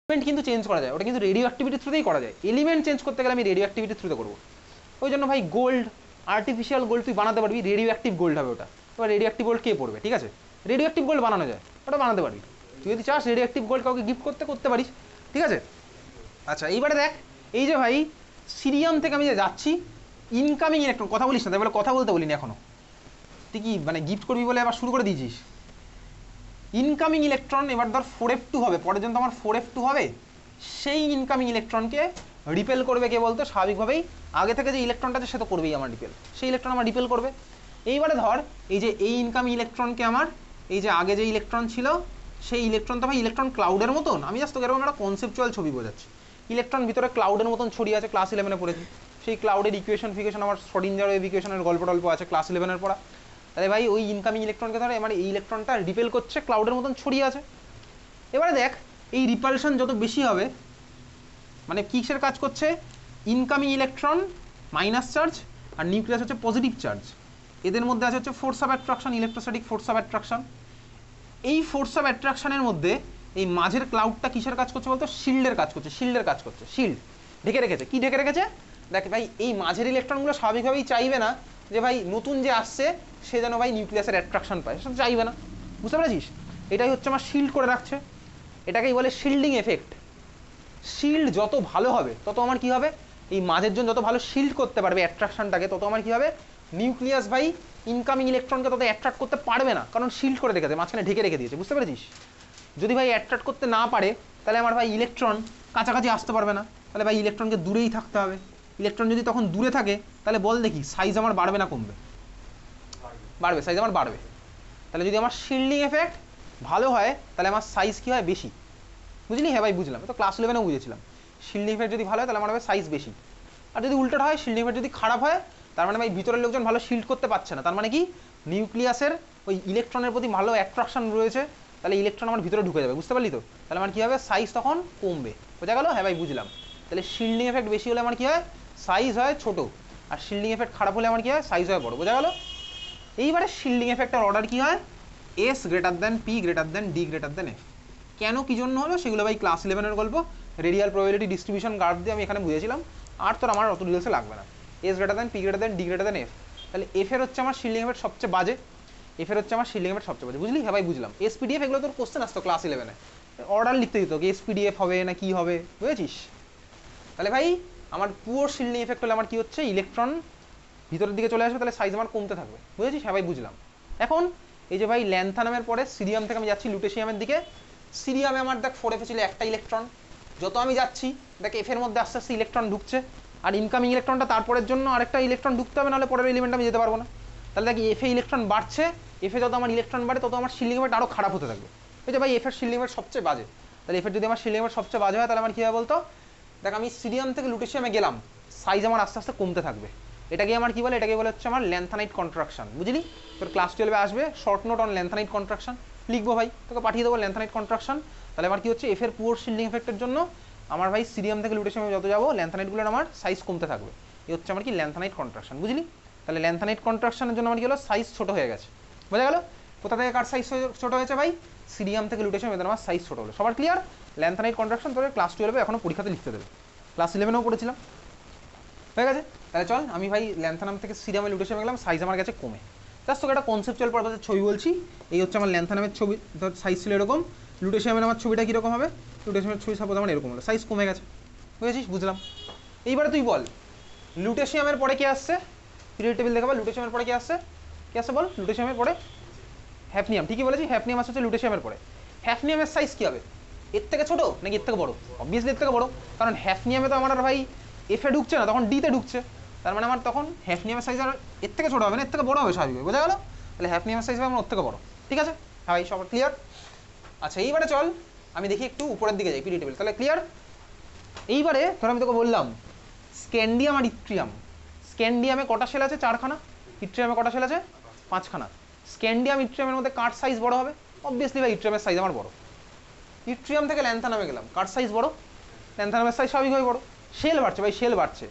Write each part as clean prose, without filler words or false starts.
Element কিন্তু change করা যায়, ওটা কিন্তু রেডিও অ্যাক্টিভিটির থ্রুতেই করা যায়। এলিমেন্ট চেঞ্জ করতে গেলে আমি রেডিও অ্যাক্টিভিটির থ্রুতে করবো। ওই জন্য ভাই গোল্ড, আর্টিফিশিয়াল গোল্ড তুই বানাতে পারবি, রেডিও অ্যাক্টিভ গোল্ড হবে ওটা। এবার রেডিও অ্যাক্টিভ গোল্ড কে পড়বে, ঠিক আছে, রেডিও অ্যাক্টিভ গোল্ড বানানো যায়, ওটা বানাতে পারবি তুই যদি চাস। রেডিও অ্যাক্টিভ গোল্ড কাউকে গিফট করতে পারিস, ঠিক আছে। আচ্ছা এইবারে দেখ, এই যে ভাই সিরিয়াম থেকে আমি যে যাচ্ছি, ইনকামিং ইলেকট্রন, কথা বলিস না তাই বলে কথা বলতে বলিনি এখনো, তুই কি মানে গিফট করবি বলে আবার শুরু করে দিয়েছিস। ইনকামিং ইলেকট্রন এবার ধর 4f2 হবে, পরের জন্য আমার 4f2 হবে, সেই ইনকামিং ইলেকট্রনকে রিপেল করবে কে বলতো, স্বাভাবিকভাবেই আগে থেকে যে ইলেকট্রনটা আছে সে তো করবেই আমার রিপেল, সেই ইলেকট্রন আমার রিপেল করবে। এইবারে ধর এই যে এই ইনকামিং ইলেকট্রনকে আমার, এই যে আগে যে ইলেকট্রন ছিল সেই ইলেকট্রন তো ভাই ইলেকট্রন ক্লাউডের মতন, আমি জাস্ট তোকে এরকম একটা কনসেপচুয়াল ছবি বোঝাচ্ছি। ইলেকট্রন ভিতরে ক্লাউডের মতন ছড়িয়ে আছে, ক্লাস 11-এ পড়েছি, সেই ক্লাউডের ইকুয়েশন ফিকুয়েশন আমার শ্রোডিঞ্জার ইকুয়েশনের গল্প টল্প আছে ক্লাস 11-এর পড়া। তাহলে ভাই ওই ইনকামিং ইলেকট্রনকে ধরে মানে এই ইলেকট্রনটা রিপেল করছে, ক্লাউডের মতন ছড়িয়ে আছে। এবারে দেখ এই রিপালশন যত বেশি হবে, মানে কিসের কাজ করছে, ইনকামিং ইলেকট্রন মাইনাস চার্জ আর নিউক্লিয়াস হচ্ছে পজিটিভ চার্জ, এদের মধ্যে আছে হচ্ছে force of attraction, electrostatic force of attraction. এই ফোর্স অফ অ্যাট্রাকশনের মধ্যে এই মাঝের ক্লাউডটা কিসের কাজ করছে বলতো, শিল্ডের কাজ করছে, শিল্ডের কাজ করছে, শিল্ড ঢেকে রেখেছে। কি ঢেকে রেখেছে, দেখ ভাই এই মাঝের ইলেকট্রনগুলো স্বাভাবিকভাবেই চাইবে না যে ভাই নতুন যে আসছে সে যেন ভাই নিউক্লিয়াসের অ্যাট্রাকশন পায়, সেটা চাইবে না, বুঝতে পেরেছিস। এটাই হচ্ছে আমার শিল্ড করে রাখছে, এটাকেই বলে শিল্ডিং এফেক্ট। শিল্ড যত ভালো হবে তত আমার কি হবে, এই মাঝের জন্য যত ভালো শিল্ড করতে পারবে অ্যাট্রাকশনটাকে, তত আমার কি হবে, নিউক্লিয়াস ভাই ইনকামিং ইলেকট্রনকে তত অ্যাট্রাক্ট করতে পারবে না, কারণ শিল্ড করে রেখেছে, মাঝখানে ঢেকে রেখে দিয়েছে, বুঝতে পেরেছিস। যদি ভাই অ্যাট্রাক্ট করতে না পারে তাহলে আমার ভাই ইলেকট্রন কাছাকাছি আসতে পারবে না, তাহলে ভাই ইলেকট্রনকে দূরেই থাকতে হবে। ইলেকট্রন যদি তখন দূরে থাকে তাহলে বল দেখি সাইজ আমার বাড়বে না কমবে, বাড়বে, সাইজ আমার বাড়বে। তাহলে যদি আমার শিল্ডিং এফেক্ট ভালো হয় তাহলে আমার সাইজ কি হয়, বেশি, বুঝলি। হ্যাঁ ভাই বুঝলাম, তো ক্লাস 11-এও বুঝেছিলাম, শিল্ডিং এফেক্ট যদি ভালো হয় তাহলে আমার হবে সাইজ বেশি। আর যদি উল্টোটা হয়, শিল্ডিং এফেক্ট যদি খারাপ হয়, তার মানে ভাই ভিতরের লোকজন ভালো শিল্ড করতে পারছে না, তার মানে কি নিউক্লিয়াসের ওই ইলেকট্রনের প্রতি ভালো অ্যাট্রাকশন রয়েছে, তাহলে ইলেকট্রন আমার ভিতরে ঢুকে যাবে, বুঝতে পারলি তো। তাহলে আমার কি হবে, সাইজ তখন কমবে, বোঝা গেল। হ্যাঁ ভাই বুঝলাম। তাহলে শিল্ডিং এফেক্ট বেশি হলে আমার কি হয়, সাইজ হয় ছোট, আর শিল্ডিং এফেক্ট খারাপ হলে আমার কি হয়, সাইজ হয় বড়, বোঝা গেল। এইবারে শিল্ডিং এফেক্টের অর্ডার কি হয়, S greater than P greater than D greater than F. কেন কি জন্য হলো সেগুলো ভাই ক্লাস 11-এর গল্প, রেডিয়াল প্রবাবিলিটি ডিস্ট্রিবিউশন গ্রাফ দিয়ে আমি এখানে বুঝেছিলাম, আর তোর আমার অত ডিটেলসে লাগবে না। S greater than P greater than D greater than F, তাহলে এফ এর হচ্ছে আমার শিল্ডিং এফেক্ট সবচেয়ে বাজে, এফ এর হচ্ছে আমার শিল্ডিং এফেক্ট সবচেয়ে বাজে, বুঝলি। হ্যাঁ ভাই বুঝলাম। এসপিডিএফ এগুলো তোর কোশ্চেন আসতো ক্লাস 11-এ, অর্ডার লিখতে দিত কি এসপিডিএফ হবে না কি হবে, বুঝেছিস। তাহলে ভাই আমার পুরো শিল্ডিং এফেক্ট হলে আমার কি হচ্ছে, ইলেকট্রন ভিতরের দিকে চলে আসবে, তাহলে সাইজ আমার কমতে থাকবে, বুঝেছিস। হ্যাঁ ভাই বুঝলাম। এখন এই যে ভাই ল্যান্থানামের পরে সিরিয়াম থেকে আমি যাচ্ছি লুটেশিয়ামের দিকে, সিরিয়ামে আমার দেখ 4f ছিল একটা ইলেকট্রন, যত আমি যাচ্ছি দেখ এফ এর মধ্যে আস্তে আস্তে ইলেকট্রন ঢুকছে, আর ইনকামিং ইলেকট্রনটা তারপরের জন্য আরেকটা ইলেকট্রন ঢুকতে হবে, নাহলে পরের এলিমেন্ট আমি যেতে পারবো না। তাহলে দেখ এফে ইলেকট্রন বাড়ছে, এফে যত আমার ইলেকট্রন বাড়ে তত আমার শিল্ডিং এফেক্ট আরও খারাপ হতে থাকবে। ওই যে ভাই এফের শিল্ডিং এফেক্ট সবচেয়ে বাজে, তাহলে এফের যদি আমার শিল্ডিং এফেক্ট সবচেয়ে বাজে হয় তাহলে আমার কী হবে বলতো, দেখ আমি সিরিয়াম থেকে লুটেশিয়ামে গেলাম, সাইজ আমার আস্তে আস্তে কমতে থাকবে, এটাকে আমার কি বলে, এটাকে বলে হচ্ছে আমার ল্যান্থানাইট কন্ট্রাকশন, বুঝলি। তোর ক্লাস 12-এ আসবে short note on lanthanide contraction, লিখবো ভাই, তোকে পাঠিয়ে দেবো ল্যান্থানাইট কন্ট্রাকশন। তাহলে আমার কি হচ্ছে, এফের পুরো শিল্ডিং এফেক্টের জন্য আমার ভাই সিরিয়াম থেকে লুটেশিয়ামে যত যাবো ল্যান্থানাইটগুলোর আমার সাইজ কমতে থাকবে, এই হচ্ছে আমার কি ল্যান্থানাইট কন্ট্রাকশন, বুঝলি। তাহলে ল্যান্থানাইট কন্ট্রাকশনের জন্য আমার কি হলো, সাইজ ছোট হয়ে গেছে, বোঝা গেল। কোথা থেকে কার সাইজ ছোট হয়েছে ভাই, সিরিয়াম থেকে লুটেশিয়াম, এদের আমার সাইজ ছোট হলো। সবার ক্লিয়ার। ল্যান্থানাইট কন্ট্রাকশন তোর ক্লাস 12-এ এখনো পরীক্ষাতে লিখতে দেবে, ক্লাস 11-এও পড়েছিলাম, হয়ে গেছে। তাহলে চল আমি ভাই ল্যান্থানাম থেকে সিরিয়ামে লুটেশিয়ামে গেলাম, সাইজ আমার গেছে কমে। জাস্ট তোকে একটা কনসেপচুয়াল পারপাসের ছবি বলছি, এই হচ্ছে আমার ল্যান্থানামের ছবি, ধর সাইজ ছিল এরকম, লুটেশিয়ামের আমার ছবিটা কীরকম হবে, লুটেশিয়ামের ছবি সাপোজ আমার এরকম হলো, সাইজ কমে গেছে, বুঝেছিস, বুঝলাম। এইবারে তুই বল লুটেশিয়ামের পরে কে আসছে, পিরিয়ড টেবিল দেখাবো, লুটেশিয়ামের পরে কে আসছে, কে আসছে বল, লুটেশিয়ামের পরে হ্যাফনিয়াম, ঠিকই বলেছি, হ্যাফনিয়াম আসছে লুটেশিয়ামের পরে। হ্যাফনিয়ামের সাইজ কী হবে, এর থেকে ছোটো নাকি এর থেকে বড়ো, অবভিয়াসলি এর থেকে বড়ো, কারণ হ্যাফনিয়ামে তো আমার আর ভাই এফে ঢুকছে না, তখন ডিতে ঢুকছে, তার মানে আমার তখন হ্যাফনিয়ামের সাইজ আর এর থেকে ছোটো হবে না, এর থেকে বড়ো হবে স্বাভাবিক, বোঝা গেল। তাহলে হ্যাফনিয়ামের সাইজ হবে আমার ওর থেকে বড়ো, ঠিক আছে। হ্যাঁ ভাই সবার ক্লিয়ার। আচ্ছা এইবারে চল আমি দেখি একটু উপরের দিকে যাই, পিরিয়ড টেবিল, তাহলে ক্লিয়ার। এইবারে ধর আমি তোকে বললাম স্ক্যান্ডিয়াম আর ইট্রিয়াম, স্ক্যান্ডিয়ামে কটা সেল আছে, 4খানা, ইট্রিয়ামে কটা সেল আছে, 5খানা। স্ক্যান্ডিয়াম ইট্রিয়ামের মধ্যে কার সাইজ বড় হবে, অবভিয়াসলি ভাই ইট্রিয়ামের সাইজ আমার বড়। ইট্রিয়াম থেকে ল্যান্থানামে গেলাম, কার সাইজ বড়, ল্যান্থানামের সাইজ স্বাভাবিকভাবে বড়, শেল বাড়ছে ভাই, শেল বাড়ছে।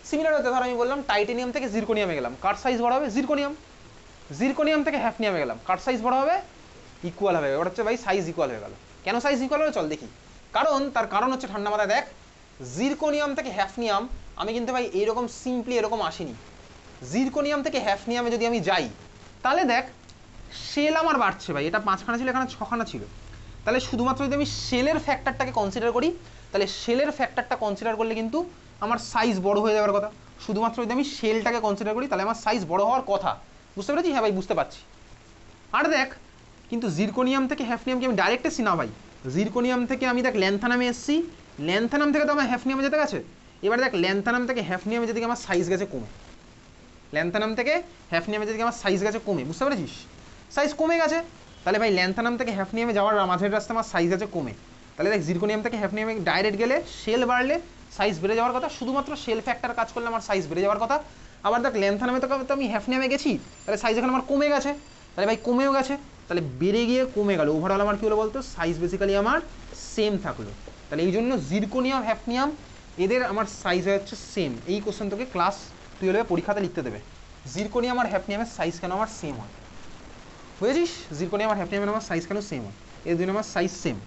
সিমিলার হতে ধর আমি বললাম টাইটেনিয়াম থেকে জিরকোনিয়ামে গেলাম, কার সাইজ বড় হবে, জিরকোনিয়াম। জিরকোনিয়াম থেকে হ্যাফনিয়ামে গেলাম, কার সাইজ বড় হবে, ইকুয়াল হবে, ওটা হচ্ছে ভাই সাইজ ইকুয়াল হয়ে গেল। কেন সাইজ ইকুয়াল হবে চল দেখি। তার কারণ হচ্ছে ঠান্ডা মাথায় দেখ, জিরকোনিয়াম থেকে হ্যাফনিয়াম আমি কিন্তু ভাই এইরকম সিম্পলি এরকম আসিনি। জিরকোনিয়াম থেকে হ্যাফনিয়ামে যদি আমি যাই তাহলে দেখ শেল আমার বাড়ছে ভাই, এটা 5খানা ছিল এখানে 6খানা ছিল। তাহলে শুধুমাত্র যদি আমি শেলের ফ্যাক্টরটাকে কনসিডার করি, তাহলে শেলের ফ্যাক্টরটা কনসিডার করলে কিন্তু আমার সাইজ বড় হয়ে যাওয়ার কথা। শুধুমাত্র যদি আমি শেলটাকে কনসিডার করি তাহলে আমার সাইজ বড় হওয়ার কথা। বুঝতে পেরেছি? হ্যাঁ ভাই বুঝতে পারছি। আর দেখ কিন্তু জিরকোনিয়াম থেকে হ্যাফনিয়ামকে আমি ডাইরেক্ট এসছি না ভাই, জিরকোনিয়াম থেকে আমি দেখ ল্যান্থানামে এসছি, ল্যান্থানাম থেকে তো আমার হ্যাফনিয়ামে যেতে গেছে। এবার দেখ ল্যান্থানাম থেকে হ্যাফনিয়ামে যেদিকে আমার সাইজ গেছে কমে, ল্যান্থানাম থেকে হ্যাফনিয়ামে যেদিকে আমার সাইজ গেছে কমে, বুঝতে পেরেছিস? সাইজ কমে গেছে, তাহলে ভাই ল্যান্থানাম থেকে হ্যাফনিয়ামে যাওয়ার মাঝের রাস্তা আমার সাইজ আছে কমে। তাহলে দেখ জিরকোনিয়াম থেকে হ্যাফনিয়ামে ডাইরেক্ট গেলে শেল বাড়লে সাইজ বেড়ে যাওয়ার কথা, শুধুমাত্র শেল ফ্যাক্টর কাজ করলে আমার সাইজ বেড়ে যাওয়ার কথা। আবার দেখ ল্যান্থানামে তো আমি হ্যাফনিয়ামে গেছি, তাহলে সাইজ এখন আমার কমে গেছে, তাহলে ভাই কমেও গেছে, তাহলে বেড়ে গিয়ে কমে গেল, ওভারঅল আমার কী হলো বলতো, সাইজ বেসিক্যালি আমার সেম থাকলো। তাহলে এই জন্য জিরকোনিয়াম হ্যাফনিয়াম এদের আমার সাইজ হচ্ছে সেম। এই কোশ্চেন তোকে ক্লাস 12 পরীক্ষাতে লিখতে দেবে, জিরকোনিয়াম আর হ্যাফনিয়ামের সাইজ কেন আমার সেম হয়। বুঝেছিস? জিরকোনিয়াম আর হ্যাফনিয়ামের আমার সাইজ কেন সেম হয়, এর জন্য আমার সাইজ সেম।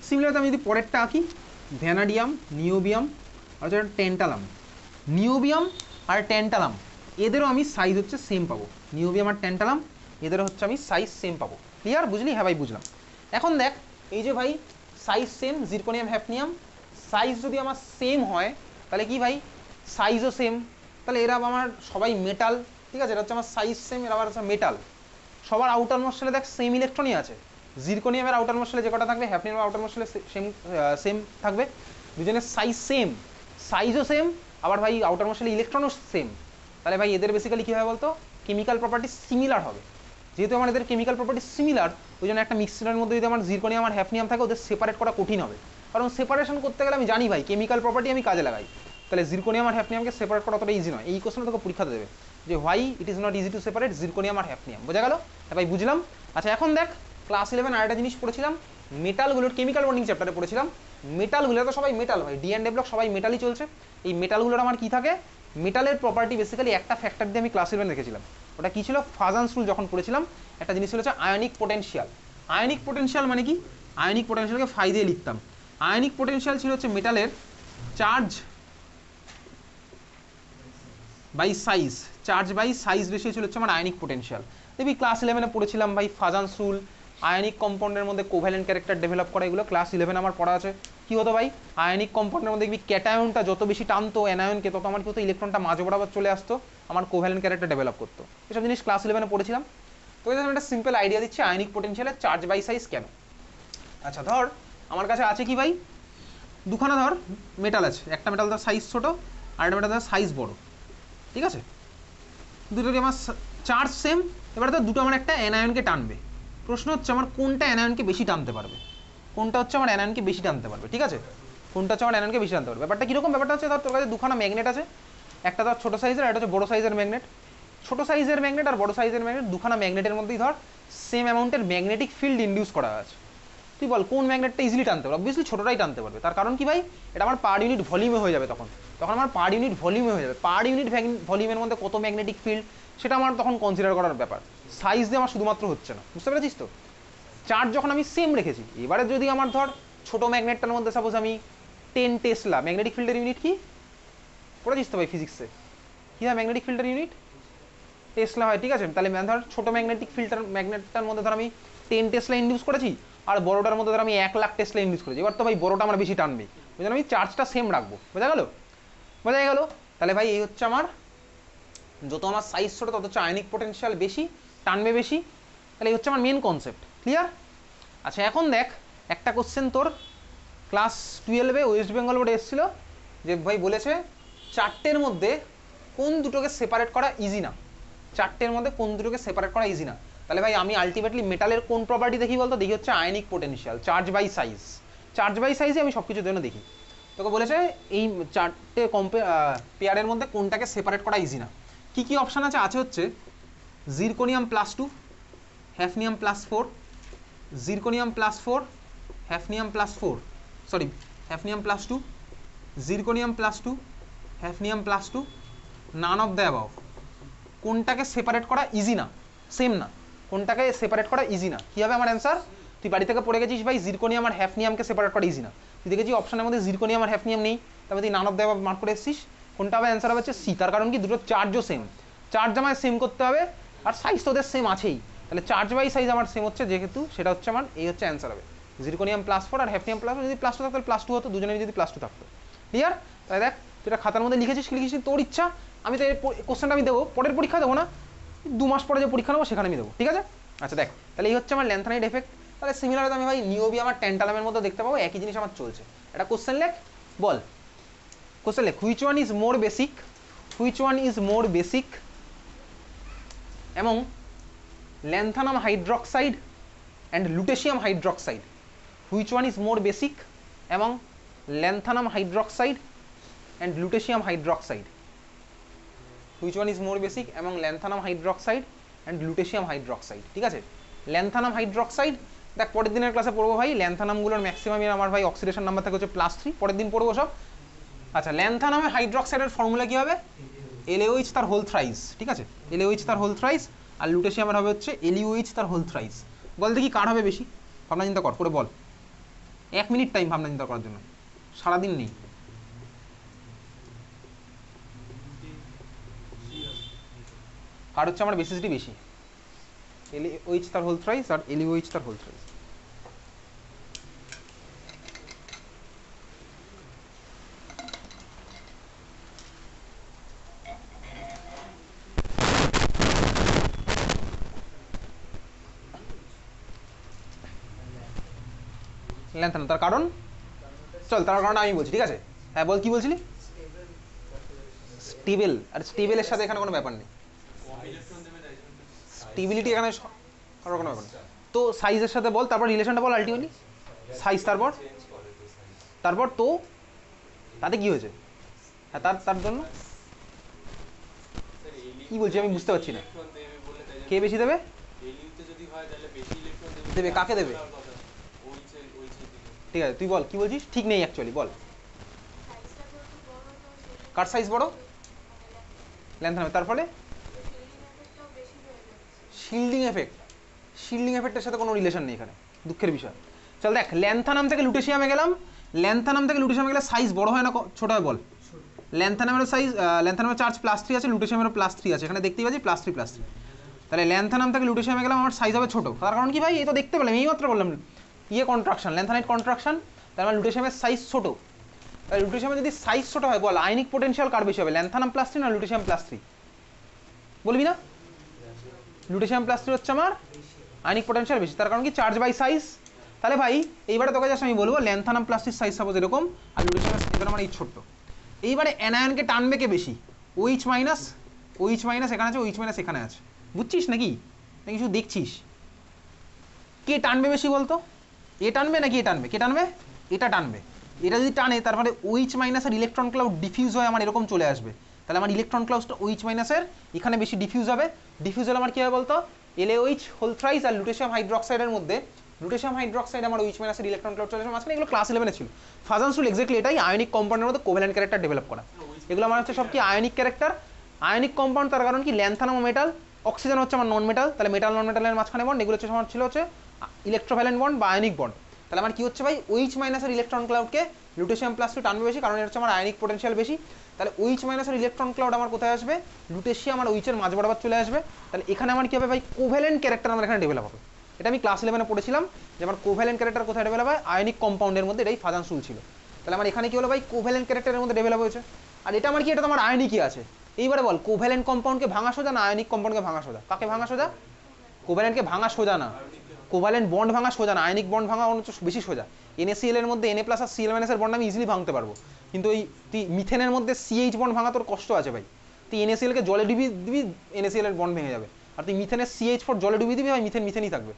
সিমিলারলি আমি যদি পরেরটা আঁকি, ভ্যানাডিয়াম, নিওবিয়াম আর হচ্ছে ট্যান্টালাম। নিওবিয়াম আর ট্যান্টালাম এদেরও আমি সাইজ হচ্ছে সেম পাবো, নিওবিয়াম আর ট্যান্টালাম এদেরও হচ্ছে আমি সাইজ সেম পাবো। ক্লিয়ার? বুঝলি? হ্যাঁ ভাই বুঝলাম। এখন দেখ এই যে ভাই সাইজ সেম, জিরকোনিয়াম হ্যাফনিয়াম সাইজ যদি আমার সেম হয় তাহলে কি ভাই সাইজও সেম, তাহলে এরা আমার সবাই মেটাল। ঠিক আছে, এটা হচ্ছে আমার সাইজ সেম, এরা আবার হচ্ছে মেটাল। সবার আউটার মোস্ট শেলে দেখ সেম ইলেকট্রনই আছে, জিরকোনিয়ামের আউটার মোস্ট শেলে যে কটা থাকবে হ্যাফনিয়ামের আউটার মোস্ট শেলে সেম থাকবে, দুজনের সাইজ সেম, সাইজও সেম, আবার ভাই আউটার মোস্ট শেলে ইলেকট্রনও সেম। তাহলে ভাই এদের বেসিক্যালি কী হবে বলতো, কেমিক্যাল প্রপার্টি সিমিলার হবে। যেহেতু আমার এদের কেমিক্যাল প্রপার্টি সিমিলার, ওই জন্য একটা মিক্সচারের মধ্যে যদি আমার জিরকোনিয়াম আর হ্যাফনিয়াম থাকে ওদের সেপারেট করা কঠিন হবে, কারণ সেপারেশন করতে গেলে আমি জানি ভাই কেমিক্যাল প্রপার্টি আমি কাজে লাগাই। তাহলে জিরকোনিয়াম আর হ্যাফনিয়ামকে সেপারেট করা অতটা ইজি নয়। এই কোশ্চেন তোকে পরীক্ষাতে দেবে যে why it is not easy to separate zirconium আর হ্যাফনিয়াম। বোঝা গেল? হ্যাঁ ভাই বুঝলাম। আচ্ছা এখন দেখ ক্লাস 11 আরেকটা জিনিস পড়েছিলাম, মেটালগুলোর কেমিক্যাল বন্ডিং চ্যাপ্টারে পড়েছিলাম। মেটালগুলো তো সবাই মেটাল ভাই, ডি&ডে ব্লক সবাই মেটালই চলছে। এই মেটালগুলোর আমার কি থাকে, মেটালের প্রপার্টি বেসিক্যালি একটা ফ্যাক্টর দিয়ে আমি ক্লাস 11 দেখেছিলাম। ওটা কি ছিল, ফাজান্স রুল যখন পড়েছিলাম একটা জিনিস ছিল হচ্ছে আয়নিক পোটেনশিয়াল। আয়নিক পোটেনশিয়াল মানে কি, আয়নিক পোটেনশিয়ালকে ফাই দিয়ে লিখতাম। আয়নিক পোটেনশিয়াল ছিল হচ্ছে মেটালের charge by size, charge by size ratio ছিল হচ্ছে আমার আয়নিক পোটেনশিয়াল। দেখবি ক্লাস 11-এ পড়েছিলাম ভাই ফাজান্স রুল, আয়নিক কম্পাউন্ডের মধ্যে কোভ্যালেন্ট ক্যারেক্টার ডেভেলপ করা, এগুলো ক্লাস 11 আমার পড়া আছে। কি হতো ভাই, আয়নিক কম্পাউন্ডের মধ্যে দেখবি ক্যাটায়নটা যত বেশি টানতো অ্যানায়নকে, তত আমার কি হতো, ইলেকট্রনটা মাঝ বরাবর চলে আসতো, আমার কোভ্যালেন্ট ক্যারেক্টার ডেভেলপ করতো। এসব জিনিস ক্লাস 11-এ পড়েছিলাম। তো এই একটা সিম্পল আইডিয়া দিচ্ছি আয়নিক পোটেনশিয়ালের চার্জ বাই সাইজ কেন। আচ্ছা ধর আমার কাছে আছে কি ভাই, দুখানা ধর মেটাল আছে, একটা মেটাল ধর সাইজ ছোট আর একটা মেটাল ধর সাইজ বড়। ঠিক আছে, দুটোরই আমার চার্জ সেম। এবারে তো দুটো আমার একটা অ্যানায়নকে টানবে। প্রশ্ন হচ্ছে আমার কোনটা অ্যানায়নকে বেশি টানতে পারবে, কোনটা হচ্ছে আমার অ্যানায়নকে বেশি টানতে পারবে। ঠিক আছে, কোনটা হচ্ছে আমার অ্যানায়নকে বেশি টানতে পারবে। ব্যাপারটা কীরকম, ব্যাপারটা হচ্ছে ধর তোর কাছে দুখানা ম্যাগনেট আছে, একটা ধর ছোটো সাইজের, একটা হচ্ছে বড়ো সাইজের ম্যাগনেট। ছোটো সাইজের ম্যাগনেট আর বড়ো সাইজের ম্যাগনেট, দুখানা ম্যাগনেটের মধ্যেই ধর সেম অ্যামাউন্টের ম্যাগনেটিক ফিল্ড ইন্ডিউস করা আছে। তুই বল কোন ম্যাগনেটটা ইজিলি টানতে পারবে? অবভিয়াসলি ছোটোটাই টানতে পারবে। তার কারণ কি ভাই, এটা আমার পার ইউনিট ভলিউমে হয়ে যাবে, তখন আমার পার ইউনিট ভলিউমে হয়ে যাবে। পার ইউনিট ভলিউমের মধ্যে কত ম্যাগনেটিক ফিল্ড সেটা আমার তখন কনসিডার করার ব্যাপার, সাইজ দিয়ে আমার শুধুমাত্র হচ্ছে না। বুঝতে পেরেছিস তো? চার্জ যখন আমি সেম রেখেছি, এবারে যদি আমার ধর ছোটো ম্যাগনেটটার মধ্যে সাপোজ আমি 10 টেসলা, ম্যাগনেটিক ফিল্ডের ইউনিট কি পড়েছিস তো ভাই ফিজিক্সে, কী হয় ম্যাগনেটিক ফিল্ডের ইউনিট? টেসলা হয়। ঠিক আছে, তাহলে ধর ছোটো ম্যাগনেটটার মধ্যে ধর আমি 10 টেসলা ইন্ডিউস করেছি, আর বড়োটার মধ্যে ধর আমি 1,00,000 টেসলা ইন্ডিউস করেছি। এবার তো ভাই বড়োটা আমার বেশি টানবে, ওই জন্য আমি চার্জটা সেম রাখবো। বোঝা গেল? বোঝা গেল? তাহলে ভাই এই হচ্ছে আমার, যত আমার সাইজ ছোটো তত হচ্ছে আয়নিক পোটেনশিয়াল বেশি, টানবে বেশি। তাহলে এই হচ্ছে আমার মেন কনসেপ্ট। ক্লিয়ার? আচ্ছা এখন দেখ একটা কোশ্চেন তোর ক্লাস 12-এ ওয়েস্ট বেঙ্গল বোর্ডে এসেছিলো, যে ভাই বলেছে চারটের মধ্যে কোন দুটোকে সেপারেট করা ইজি না, চারটের মধ্যে কোন দুটোকে সেপারেট করা ইজি না। তাহলে ভাই আমি আলটিমেটলি মেটালের কোন প্রপার্টি দেখি বলতো, দেখি হচ্ছে ionic potential, charge by size. Charge by সাইজে আমি সব কিছুর জন্য দেখি। তোকে বলেছে এই চারটে পেয়ারের মধ্যে কোনটাকে সেপারেট করা ইজি না। কি কি অপশান আছে, আছে হচ্ছে zirconium +2, hafnium +4, zirconium +4, hafnium +4, sorry hafnium +2, zirconium +2, hafnium +2, none of the above. কোনটাকে সেপারেট করা ইজি না, সেম না, কোনটাকে সেপারেট করা ইজি না, কী হবে আমার অ্যান্সার? তুই বাড়ি থেকে পড়ে গেছিস ভাই জিরকোনিয়াম আর হ্যাফনিয়ামকে সেপারেট করা ইজি না, তুই দেখেছি অপশনের মধ্যে জিরকোনিয়াম আর হ্যাফনিয়াম নেই, তবে তুই নান অফ দ্য অ্যাবাভ মার্ক করে এসেছিস। কোনটা হবে অ্যান্সার হবে হচ্ছে সি, তার কারণ কি দুটো চার্জও সেম, চার্জ আমায় সেম করতে হবে আর সাইজ তো ওদের সেম আছেই, তাহলে চার্জ বাই সাইজ আমার সেম হচ্ছে, যেহেতু সেটা হচ্ছে আমার এই হচ্ছে অ্যান্সার হবে জিরকোনিয়াম +4 আর হ্যাফনিয়াম +4, যদি +2 থাকতো তাহলে +2 হতো, দুজনের যদি +2 থাকতো। ক্লিয়ার? তাহলে দেখ তুই এটা খাতার মধ্যে লিখেছিস তোর ইচ্ছা, আমি তো এই কোশ্চেনটা আমি দেবো পরের পরীক্ষা দেবো না, 2 মাস পরে যে পরীক্ষা নেবো সেখানে আমি দেবো, ঠিক আছে? আচ্ছা দেখ তাহলে এই হচ্ছে আমার ল্যান্থানাইড এফেক্ট। তাহলে সিমিলার আমি ভাই নিওবিয়াম আর ট্যান্টালামের মধ্যে দেখতে পাবো, একই জিনিস আমার চলছে। একটা কোশ্চেন লেখ, বল কোশ্চেন লেখ, which one is more basic এবং lanthanum hydroxide and lutetium hydroxide, which one is more basic এবং lanthanum hydroxide and lutetium hydroxide, which one is more basic এবং lanthanum hydroxide and lutetium hydroxide, ঠিক আছে? Lanthanum hydroxide দেখ পরের দিনের ক্লাসে পড়বো ভাই, ল্যান্থানামগুলোর ম্যাক্সিমামই আমার ভাই অক্সিডেশন নাম্বার থাকে হচ্ছে +3, পরের দিন পড়বো সব। আচ্ছা ল্যান্থানামে হাইড্রক্সাইডের ফর্মুলা কি হবে? LaOH তার হোল থ্রাইস, ঠিক আছে? LaOH তার হোল থ্রাইস, আর লুটেশিয়ামের হবে হচ্ছে LuOH তার হোল থ্রাইস। বল দেখি কার হবে বেশি, ভাবনা চিন্তা কর করে বল, 1 মিনিট টাইম ভাবনা চিন্তা করার জন্য, সারাদিন নেই। কার হচ্ছে আমার বেসিসটি বেশি? LaOH তার হোল থ্রাইস আর LuOH তার হোল থ্রাইস। ল্যান্থানাম, তার কারণ চল তার কারণটা আমি বলছি, ঠিক আছে? হ্যাঁ বল কি বলছিলি? স্টেবল, আর স্টেবলের সাথে এখানে কোনো ব্যাপার নেই, স্টেবিলিটি এখানে কারোর কোনো ব্যাপার নেই। তো সাইজের সাথে বল, তারপর রিলেশনটা বল আলটিমেটলি, সাইজ তারপর তো তাতে কি হয়েছে? হ্যাঁ তার জন্য কি বলছি আমি বুঝতে পারছি না, কে বেশি দেবে? দেবে কাকে দেবে? ঠিক আছে তুই বল কি বলছিস, ঠিক নেই অ্যাকচুয়ালি, বল কার সাইজ বড়? ল্যান্থানামে, তার ফলে শিল্ডিং এফেক্টের সাথে কোনো রিলেশন নেই এখানে, দুঃখের বিষয়। চল দেখ ল্যান্থানাম থেকে লুটেশিয়ামে গেলাম, ল্যান্থানাম থেকে লুটেশিয়ামে গেলে সাইজ বড় হয় না ছোট হয় বল? ল্যান্থানামের সাইজ, ল্যান্থানামের চার্জ +3 আছে, লুটেশিয়ামেরও +3 আছে, এখানে দেখতেই পাচ্ছি +3 তাহলে ল্যান্থানাম থেকে লুটেশিয়ামে গেলাম আমার সাইজ হবে ছোট, তার কারণ কি ভাই? এই তো দেখতে পেলাম, এই মাত্র বললাম কন্ট্রাকশন, ল্যান্থানাইট কন্ট্রাকশন, তার মানে লুটেশিয়ামের সাইজ ছোট। তাহলে লুটেশিয়ামের যদি সাইজ ছোট হয় বল আয়নিক পোটেনশিয়াল কার বেশি হবে, ল্যান্থানাম +3 না লুটেশিয়াম +3? বলবি না? লুটেশিয়াম +3 হচ্ছে আমার আয়নিক পোটেনশিয়াল বেশি, তার কারণ কি চার্জ বাই সাইজ। তাহলে ভাই এইবারে তোকে জাস্ট আমি বলবো ল্যান্থানাম +3 সাইজ সাপোজ এরকম আর লুটেশিয়ামের সাইজ আমার এই ছোট্ট, এইবারে অ্যানায়নকে টানবে কে বেশি? OH মাইনাস এখানে আছে, OH মাইনাস এখানে আছে, বুঝছিস নাকি শুধু দেখছিস? কে টানবে বেশি বলতো? এ টানবে নাকি এ টানবে? কে টানবে? এটা টানবে। এটা যদি টানে তার মানে OH মাইনাসের ইলেকট্রন ক্লাউড ডিফিউজ হয়ে আমার এরকম চলে আসবে, তাহলে আমার ইলেকট্রন ক্লাউডটা OH মাইনাসের এখানে বেশি ডিফিউজ হবে, ডিফিউজ হলে আমার কী হবে বলতো? LaOH হোল থ্রাইস আর লুটেশিয়াম হাইড্রক্সাইডের মধ্যে, লুটেশিয়াম হাইড্রক্সাইড আমার OH মাইনাসের ইলেকট্রন ক্লাউড চলে আসবে মাঝখানে, এগুলো ক্লাস 11 ছিল। ফাজান্স রুল এক্স্যাক্টলি এটাই, আয়নিক কম্পাউন্ডের মধ্যে কোভ্যালেন্ট ক্যারেক্টার ডেভেলপ করা, এগুলো আমার হচ্ছে সব কি আয়নিক ক্যারেক্টার, আয়নিক কম্পাউন্ড, তার কারণ কি ল্যান্থানাম মেটাল, অক্সিজেন হচ্ছে আমার নন মেটাল, তাহলে মেটাল নন মেটালের মাঝখানে বন্ড, এগুলো হচ্ছে আমার ছিল হচ্ছে ইলেকট্রোভ্যালেন্ট বন্ড বা আয়নিক বন্ড। তাহলে আমার কি হচ্ছে ভাই? OH মাইনাসের ইলেকট্রন ক্লাউডকে লুটেশিয়াম +2 টানবে বেশি, কারণ এটা হচ্ছে আমার আয়নিক পোটেনশিয়াল বেশি। তাহলে OH মাইনাসের ইলেকট্রন ক্লাউড আমার কোথায় আসবে? লুটেশিয়াম আর OH এর মাঝ বরাবর চলে আসবে। তাহলে এখানে আমার কি হবে ভাই? কোভ্যালেন্ট ক্যারেক্টার আমার এখানে ডেভেলপ হবে। এটা আমি ক্লাস 11 পড়েছিলাম যে আমার কোভ্যালেন্ট ক্যারেক্টার কোথায় ডেভেলপ হয়? আয়নিক কম্পাউন্ডের মধ্যে, এটাই ফাজান্স রুল ছিল। তাহলে আমার এখানে কি হলো ভাই? কোভ্যালেন্ট ক্যারেক্টারের মধ্যে ডেভেলপ হয়েছে। আর এটা আমার কি? এটা তো আমার আয়নিকই আছে। এইবারে বল কোভ্যালেন্ট কম্পাউন্ডকে ভাঙা সোজা না আয়নিক কম্পাউন্ডকে ভাঙা সোজা? কাকে ভাঙা সোজা? কোভ্যালেন্টকে ভাঙা সোজা না, কোভ্যালেন্ট বন্ড ভাঙা সোজা না, আয়নিক বন্ড ভাঙা হচ্ছে বেশি সোজা। NaCl এর মধ্যে Na+ আর Cl- এর বন্ড আমি ইজিলি ভাঙতে পারবো, কিন্তু ওই তুই মিথেনের মধ্যে CH বন্ড ভাঙা তোর কষ্ট আছে ভাই। তুই NaCl কে জলে ডুবি দিবি, NaCl এর বন্ড ভেঙে যাবে। আর তুই মিথেনের CH4 জলে ডুবি দিবি ভাই, মিথেনই থাকবে।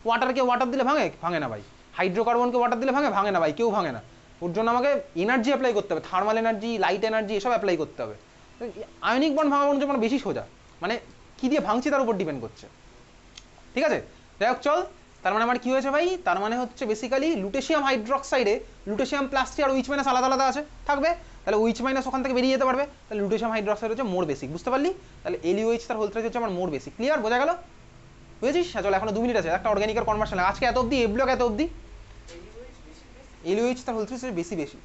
ওয়াটারকে ওয়াটার দিলে ভাঙে না ভাই। হাইড্রোকার্বনকে ওয়াটার দিলে ভাঙে না ভাই, কেউ ভাঙে না। ওর জন্য আমাকে এনার্জি অ্যাপ্লাই করতে হবে, থার্মাল এনার্জি, লাইট এনার্জি এসব অ্যাপ্লাই করতে হবে। আয়নিক বন্ড ভাঙা বন্ড যেমন বেশি সোজা, মানে কি দিয়ে ভাঙছি তার উপর ডিপেন্ড করছে। ঠিক আছে, যাই হোক চল। তার মানে আমার কি হয়েছে ভাই? তার মানে হচ্ছে বেসিক্যালি লুটেশিয়াম হাইড্রক্সাইডে লুটেশিয়াম +3 আর OH মাইনাস আলাদা আলাদা আছে থাকবে, তাহলে OH মাইনাস ওখান থেকে বেরিয়ে যেতে পারবে, তাহলে লুটেশিয়াম হাইড্রক্সাইড হচ্ছে মোর বেসিক। বুঝতে পারলি? তাহলে LuOH তার হোল থ্রাইস হচ্ছে আমার মোর বেসিক। ক্লিয়ার? বোঝা গেল? বুঝেছিস? চলো এখনো 2 মিনিট আছে, একটা অর্গানিকের কনভার্সন আজকে এত অবধি, এ ব্লক এত অবধি। এলওএইচ তার হোল থ্রি বেশি বেশি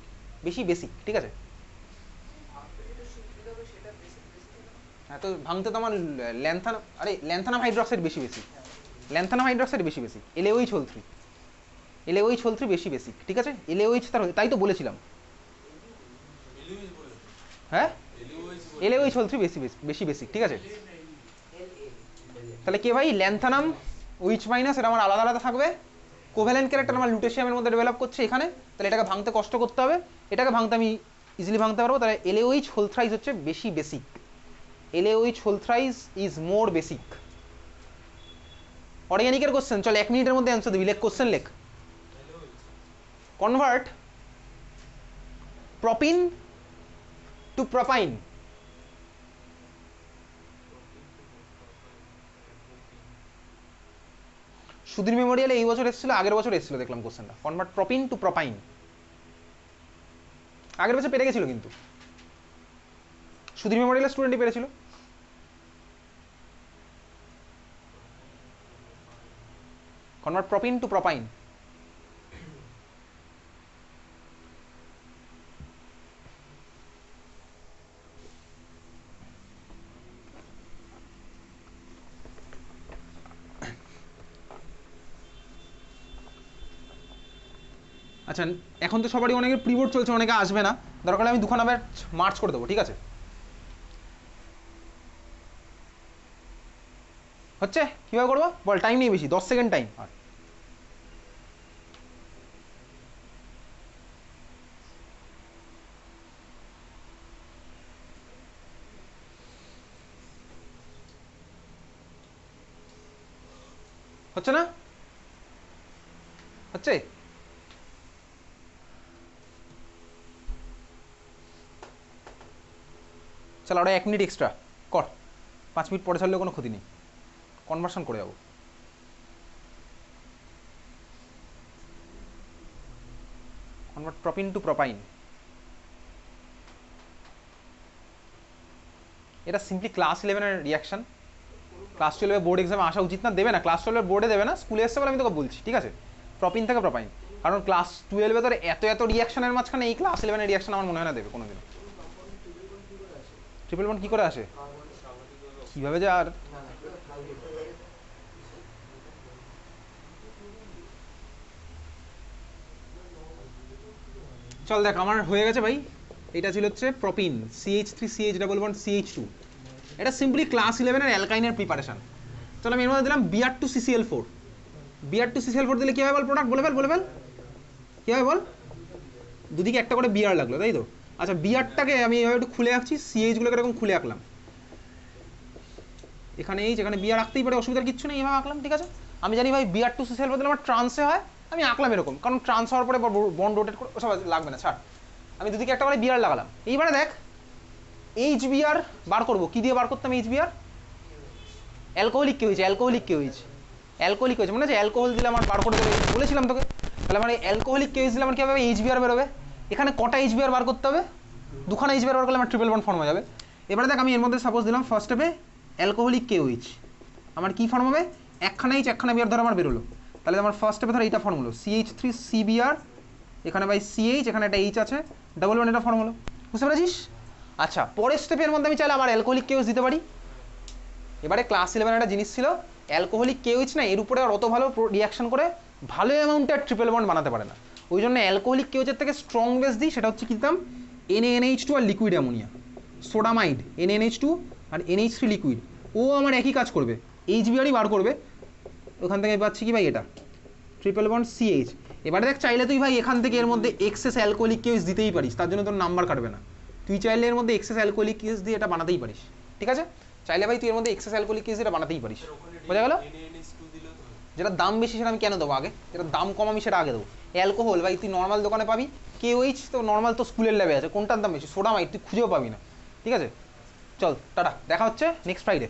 বেশি বেসিক, ঠিক আছে? হ্যাঁ, তো ভাঙতে তো আমার ল্যান্থানাম, আরে ল্যান্থানাম হাইড্রক্সাইড বেশি বেশি, ল্যান্থানাম হাইড্রক্সাইড বেশি বেশি, এলওএইচ হোল থ্রি, এলওএইচ হোল থ্রি বেশি বেসিক, ঠিক আছে? এলওএইচ তার, তাই তো বলেছিলাম। হ্যাঁ, এলওএইচ হোল থ্রি বেশি বেশি বেসিক, ঠিক আছে? তাহলে কে ভাই? ল্যান্থানাম ওইচ মাইনাস, এটা আমার আলাদা আলাদা থাকবে। কোভ্যালেন্ট ক্যারেক্টার আমার লুটেশিয়ামের মধ্যে ডেভেলপ করছে এখানে, তাহলে এটাকে ভাঙতে কষ্ট করতে হবে, এটাকে ভাঙতে আমি ইজিলি ভাঙতে পারবো। তাহলে এলওএইচ হোল থ্রাইস হচ্ছে বেশি basic, LOH whole thrice is more basic. অর্গানিকের কোশ্চেন, চল 1 মিনিটের মধ্যে অ্যান্সার দিবি, লেখ কোশ্চেন লেখ। Convert propyne to propane. Sudhir মেমোরিয়ালে এই বছর এসেছিল, আগের বছর এসেছিল দেখলাম কোশ্চেনটা। কনভার্ট প্রপিন টু প্রপাইন, আগের বছর পেরে গেছিল কিন্তু, সুধীর মেমোরিয়ালের স্টুডেন্টই পেরেছিল। Convert propyne to propane. আচ্ছা, এখন তো সবারই অনেকের প্রিবোর্ড চলছে, অনেকে আসবে না, দরকার হলে আমি দুখানা ব্যাচ মার্চ করে দেবো, ঠিক আছে? হচ্ছে কীভাবে করবো বল? টাইম নেই বেশি, 10 সেকেন্ড টাইম। আর হচ্ছে না? হচ্ছে? চল আরো 1 মিনিট এক্সট্রা কর, 5 মিনিট পরে ছাড়লেও কোনো ক্ষতি নেই, কনভার্সন করে যাবো। কনভার্ট প্রপিন টু প্রপাইন, এটা সিম্পলি ক্লাস 11-এর রিয়াকশন। ক্লাস 12-এ বোর্ড এক্সামে আসা উচিত না, দেবে না, ক্লাস 12-এর বোর্ডে দেবে না, স্কুলে এসছে বলে আমি তোকে বলছি, ঠিক আছে? প্রপিন থেকে প্রপাইন, কারণ ক্লাস 12-এ তোর এত এত রিয়াকশনের মাঝখানে এই ক্লাস 11-এর রিয়াকশন আমার মনে হয় না দেবে কোনোদিন। ট্রিপল বন্ড কি করে আসে, কিভাবে যে আর চল দেখ আমার হয়ে গেছে ভাই। এটা ছিল হচ্ছে প্রপিন CH3CH ডাবল বন্ড CH2, এটা সিম্পলি ক্লাস 11-এর অ্যালকাইনের প্রিপারেশন। চল আমি এর মধ্যে দিলাম Br2CCl4, Br2CCl4 দিলে কি হবে বল? প্রোডাক্ট বলে ফেল, বলে ফেল, কি হবে বল? দুদিকে একটা করে বিআর লাগলো, তাই তো? আচ্ছা, বিআরটাকে আমি এভাবে একটু খুলে রাখছি, সিএইচগুলোকে এরকম খুলে রাখলাম, এখানে এই যেখানে বিআর রাখতেই পারে, অসুবিধার কিচ্ছু নেই, এভাবে আঁকলাম, ঠিক আছে? আমি জানি ভাই Br2CCl4 দিলে আমার ট্রান্সে হয়, আমি আঁকলাম এরকম, কারণ ট্রান্স হওয়ার পরে বন্ড রোটেট করে ওসব লাগবে না, ছাড়। আমি দুদিকে একটা করে বিআর লাগালাম। এইবারে দেখ HBr বার করবো, কি দিয়ে বার করতাম HBr? অ্যালকোহলিক কে হয়েছে, অ্যালকোহলিক কে হয়েছে, অ্যালকোহলিক হয়েছে, মনে আছে? অ্যালকোহল দিলে আমার বার করে দেবে বলেছিলাম তোকে। তাহলে আমার অ্যালকোহলিক কে দিলে আমার কি হবে? HBr বেরোবে। এখানে কটা HBr বার করতে হবে? দুখানা HBr বার করলে আমার ট্রিপল বন্ড ফর্ম হয়ে যাবে। এবারে দেখ আমি এর মধ্যে সাপোজ দিলাম ফার্স্ট স্টেপে অ্যালকোহলিক KOH, আমার কি ফর্ম হবে? একখানা H একখানা বিআর ধর আমার বেরোলো, তাহলে আমার ফার্স্ট স্টেপে ধর এইটা ফর্ম হলো CH3CBr, এখানে ভাই CH, এখানে একটা H আছে, ডাবল বন্ড, এটা ফর্ম হলো, বুঝতে পেরেছিস? আচ্ছা, পরের স্টেপের মধ্যে আমি চাইলে আমার অ্যালকোহলিক KOH দিতে পারি। এবারে ক্লাস 11 একটা জিনিস ছিল অ্যালকোহলিক KOH না, এর উপরে আর অত ভালো রিয়াকশন করে ভালো অ্যামাউন্টের ট্রিপল বন্ড বানাতে পারে না, ওই জন্য অ্যালকোহলিক KOH এর থেকে স্ট্রং বেস দিই, সেটা হচ্ছে কি দিতাম? NaNH2 আর লিকুইড অ্যামোনিয়া, সোডামাইড NaNH2 আর NH3 লিকুইড, ও আমার একই কাজ করবে, HBrই বার করবে। ওখান থেকে পাচ্ছি কি ভাই? এটা ট্রিপল বন্ড CH। এবারে দেখ চাইলে তুই ভাই এখান থেকে এর মধ্যে এক্সেস অ্যালকোহলিক KOH দিতেই পারিস, তার জন্য তোর নাম্বার কাটবে না, তুই চাইলে এর মধ্যে এক্সেস অ্যালকোহলিক KOH দিয়ে এটা বানাতেই পারিস, ঠিক আছে? চাইলে ভাই তুই এর মধ্যে এক্সেস অ্যালকোহলিক KOH এটা বানাতেই পারিস, বোঝা গেল? যেটা দাম বেশি সেটা আমি কেন দেবো আগে, যেটা দাম কম আমি সেটা আগে দেবো। অ্যালকোহল ভাই তুই নর্মাল দোকানে পাবি, KOH তো নর্মাল তো স্কুলের ল্যাবে আছে, কোনটার দাম বেশি? সোডামাইড তুই খুঁজেও পাবি না, ঠিক আছে? চল টাটা, দেখা হচ্ছে নেক্সট ফ্রাইডে।